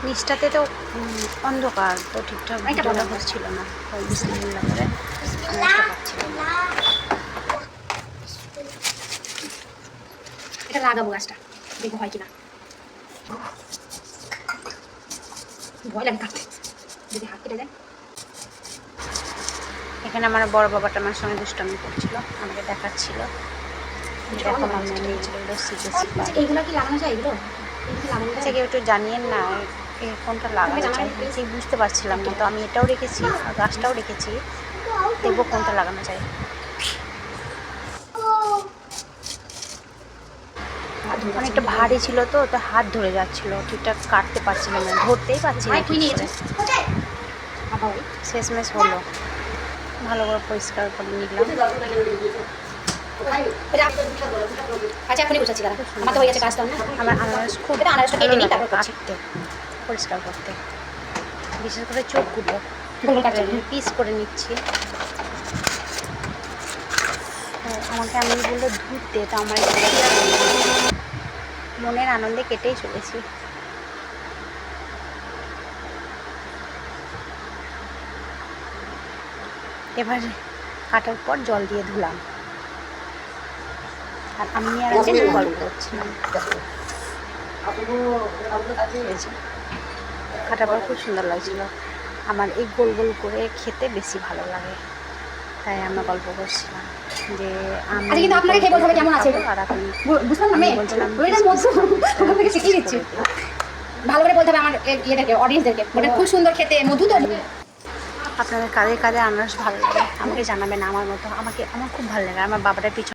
নিচটাতে তো অন্ধকার, তো ঠিকঠাক ভিডিওটা হচ্ছিল না, তাই বিসমিল্লাহ করে আনাজটা পাচ্ছিলাম না। এটা লাগাবো গাছটা, দেখবো হয় কিনা। ভয় লাগে কাটতে, যদি হাত কেটে যায়। এখানে আমার বড় বাবাটা আমার সঙ্গে দুষ্টামি করছিল, আমাকে দেখাচ্ছিল, দেখো মাম্মি আমি এগুলো শিখেছি। এইগুলো কি লাগানো যায়? এগুলো লাগানো যায়? কেউ একটু জানিয়েন না কোনটা লাগানো যায়, ঠিক বুঝতে পারছিলাম না। তো আমি এটাও রেখেছি আর গাছটাও রেখেছি, দেখবো কোনটা লাগানো যায়। অনেকটা ভারী ছিল তো, তো হাত ধরে যাচ্ছিল, ঠিকঠাক কাটতে পারছিলাম না, ধরতেই পারছি না ঠিক করে। শেষমেশ হলো, ভালো করে পরিষ্কার করে নিলাম। আচ্ছা এখনই বুঝাচ্ছি দাদা, আমার তো হয়ে গেছে কাজটা না। আমার আনারস খুব আনারসটা কেটে নিই, তারপর কাটতে, পরিষ্কার করতে, বিশেষ করে চোখগুলো পিস করে নিচ্ছি। আমাকে আমি বললো ধুতে, তো আমার মনের আনন্দে কেটেই চলেছি। এবার কাটার পর জল দিয়ে ধুলাম, আর আমি আর আমি গল্প করছিলাম। কাটার পর খুব সুন্দর লাগছিল। আমার এই গোল গোল করে খেতে বেশি ভালো লাগে, তাই আমরা গল্প করছিলাম যে আমি আপনাকে খেয়ে বলতে হবে কেমন আছে। আর আপনি বুঝলাম না, বলছিলাম শিখিয়ে দিচ্ছি। ভালো করে বলতে হবে আমার ইয়েদেরকে, অডিয়েন্সদেরকে, ওটা খুব সুন্দর খেতে, মধু তো। আপনাদের কাদের কাদের আনারস ভালো লাগে আমাকে জানাবেন। আমার মতো আমার খুব ভালো লাগে। আমার বাবাটার পিছনে